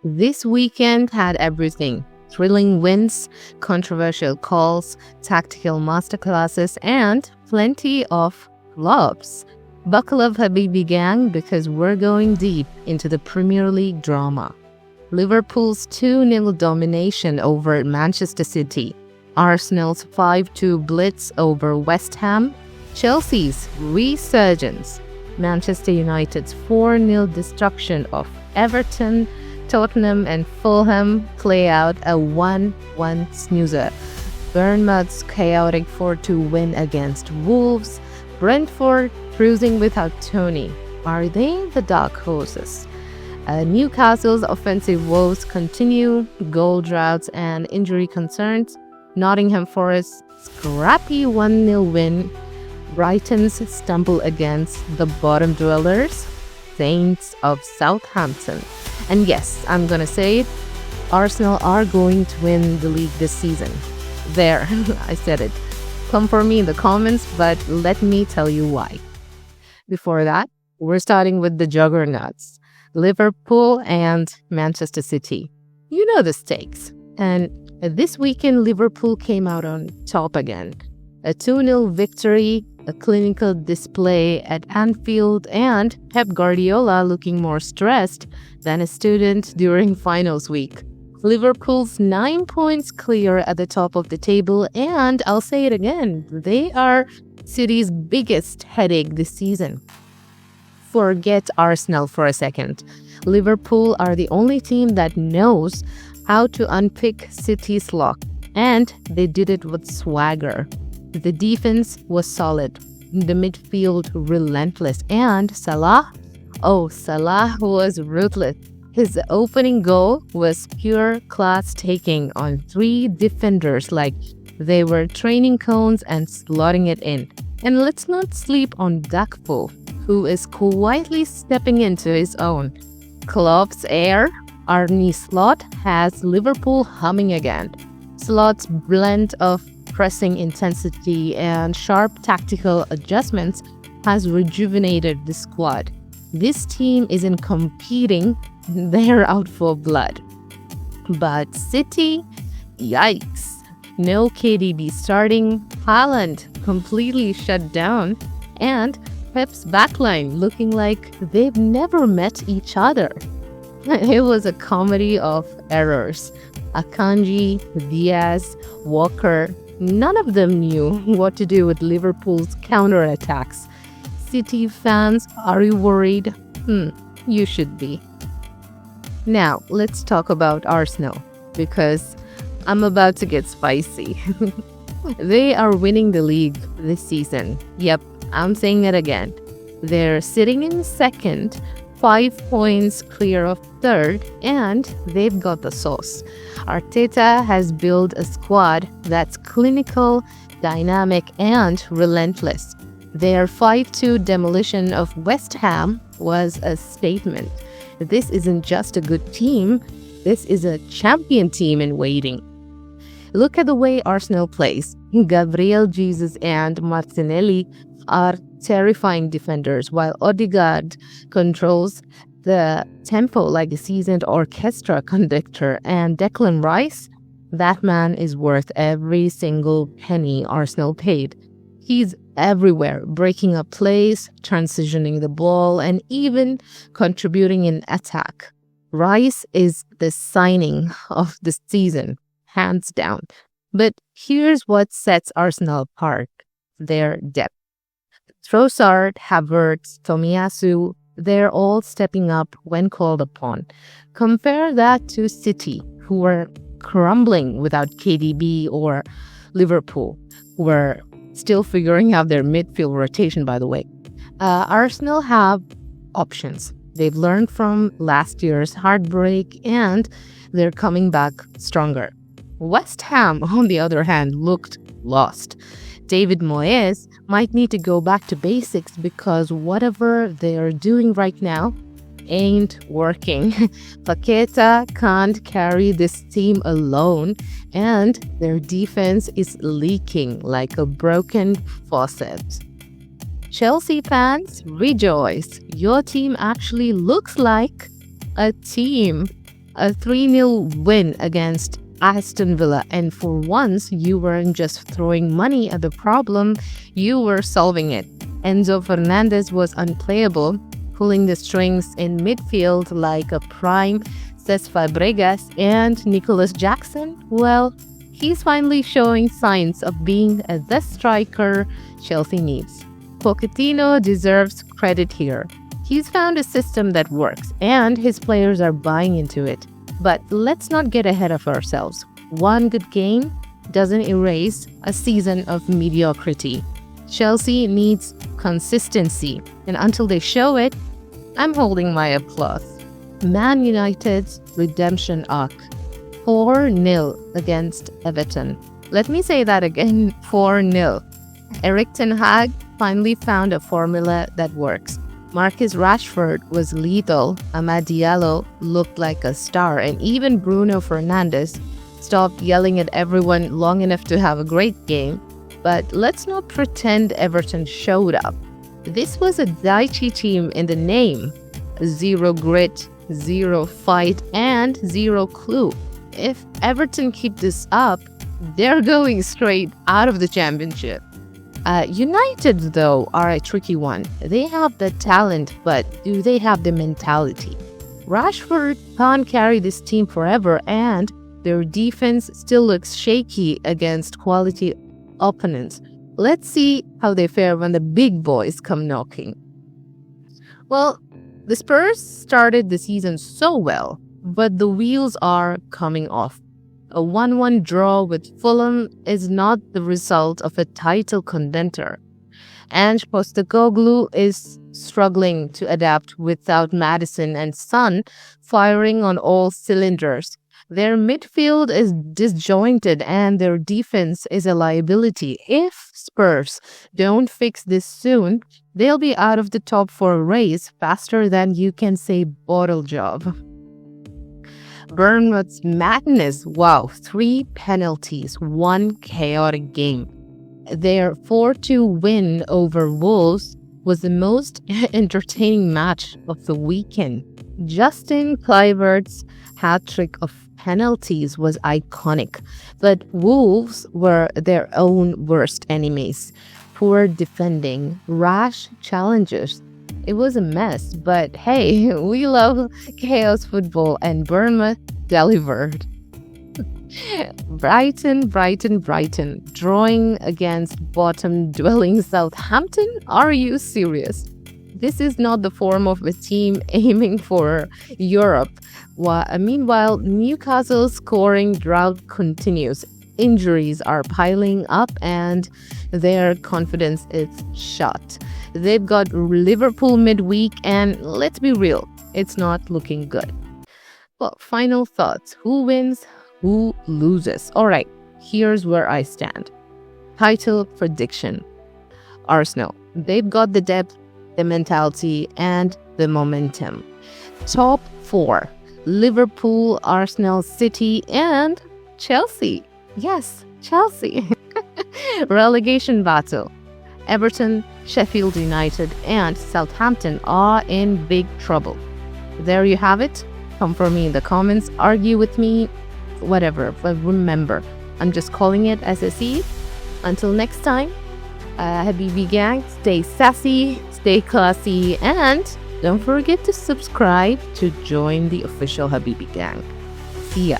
This weekend had everything: thrilling wins, controversial calls, tactical masterclasses, and plenty of flops. Buckle up, Habibi gang, because we're going deep into the Premier League drama. Liverpool's 2-0 domination over Manchester City, Arsenal's 5-2 blitz over West Ham, Chelsea's resurgence, Manchester United's 4-0 destruction of Everton, Tottenham and Fulham play out a 1-1 snoozer, Bournemouth's chaotic 4-2 win against Wolves, Brentford cruising without Tony. Are they the dark horses? Newcastle's offensive woes continue, goal droughts and injury concerns. Nottingham Forest's scrappy 1-0 win. Brighton's stumble against the bottom dwellers, Saints of Southampton. And yes, I'm gonna say it, Arsenal are going to win the league this season. There, I said it. Come for me in the comments, but let me tell you why. Before that, we're starting with the juggernauts, Liverpool and Manchester City. You know the stakes. And this weekend, Liverpool came out on top again. A 2-0 victory, a clinical display at Anfield, and Pep Guardiola looking more stressed than a student during finals week. Liverpool's 9 points clear at the top of the table, and I'll say it again, they are City's biggest headache this season. Forget Arsenal for a second. Liverpool are the only team that knows how to unpick City's lock, and they did it with swagger. The defense was solid, the midfield relentless, and Salah was ruthless. His opening goal was pure class taking on 3 defenders like they were training cones and slotting it in. And let's not sleep on Gakpo, who is quietly stepping into his own. Klopp's heir, Arne Slot, has Liverpool humming again. Slot's blend of pressing intensity and sharp tactical adjustments has rejuvenated the squad. This team isn't competing, they're out for blood. But City, yikes. No KDB starting, Haaland completely shut down, and Pep's backline looking like they've never met each other. It was a comedy of errors. Akanji, Diaz, Walker, none of them knew what to do with Liverpool's counterattacks. City fans, are you worried? You should be. Now, let's talk about Arsenal, because I'm about to get spicy. They are winning the league this season. Yep, I'm saying it again. They're sitting in second, 5 points clear of third, and they've got the sauce. Arteta has built a squad that's clinical, dynamic, and relentless. Their 5-2 demolition of West Ham was a statement. This isn't just a good team, this is a champion team in waiting. Look at the way Arsenal plays. Gabriel Jesus and Martinelli are terrifying defenders, while Odegaard controls the tempo like a seasoned orchestra conductor, and Declan Rice, that man is worth every single penny Arsenal paid. He's everywhere, breaking up plays, transitioning the ball, and even contributing in attack. Rice is the signing of the season, hands down. But here's what sets Arsenal apart: their depth. Trossard, Havertz, Tomiyasu, they're all stepping up when called upon. Compare that to City, who were crumbling without KDB, or Liverpool, who were still figuring out their midfield rotation, by the way. Arsenal have options. They've learned from last year's heartbreak, and they're coming back stronger. West Ham, on the other hand, looked lost. David Moyes might need to go back to basics, because whatever they are doing right now ain't working. Paqueta can't carry this team alone, and their defense is leaking like a broken faucet. Chelsea fans, rejoice. Your team actually looks like a team. A 3-0 win against Aston Villa, and for once, you weren't just throwing money at the problem, you were solving it. Enzo Fernandez was unplayable, pulling the strings in midfield like a prime Cesc Fabregas, and Nicholas Jackson, well, he's finally showing signs of being the striker Chelsea needs. Pochettino deserves credit here. He's found a system that works, and his players are buying into it. But let's not get ahead of ourselves. One good game doesn't erase a season of mediocrity. Chelsea needs consistency, and until they show it, I'm holding my applause. Man United's redemption arc. 4-0 against Everton. Let me say that again, 4-0. Erik ten Hag finally found a formula that works. Marcus Rashford was lethal, Amad Diallo looked like a star, and even Bruno Fernandes stopped yelling at everyone long enough to have a great game. But let's not pretend Everton showed up. This was a Daichi team in the name. Zero grit, zero fight, and zero clue. If Everton keep this up, they're going straight out of the championship. United, though, are a tricky one. They have the talent, but do they have the mentality? Rashford can't carry this team forever, and their defense still looks shaky against quality opponents. Let's see how they fare when the big boys come knocking. Well, the Spurs started the season so well, but the wheels are coming off. A 1-1 draw with Fulham is not the result of a title contender. Ange Postecoglou is struggling to adapt without Maddison and Son firing on all cylinders. Their midfield is disjointed and their defense is a liability. If Spurs don't fix this soon, they'll be out of the top 4 race faster than you can say bottle job. Bournemouth's madness. Wow, 3 penalties, 1 chaotic game. Their 4-2 win over Wolves was the most entertaining match of the weekend. Justin Kluivert's hat-trick of penalties was iconic, but Wolves were their own worst enemies. Poor defending, rash challenges. It was a mess, but hey, we love chaos football, and Bournemouth delivered. Brighton, drawing against bottom-dwelling Southampton? Are you serious? This is not the form of a team aiming for Europe. Meanwhile, Newcastle's scoring drought continues. Injuries are piling up and their confidence is shot. They've got Liverpool midweek, and let's be real, it's not looking good. Well, final thoughts. Who wins? Who loses? All right, here's where I stand. Title prediction. Arsenal. They've got the depth, the mentality, and the momentum. Top 4. Liverpool, Arsenal, City, and Chelsea. Yes, Chelsea. Relegation battle. Everton, Sheffield United, and Southampton are in big trouble. There you have it. Come for me in the comments, argue with me, whatever. But remember, I'm just calling it as I see it. Until next time, Habibi gang, stay sassy, stay classy, and don't forget to subscribe to join the official Habibi gang. See ya.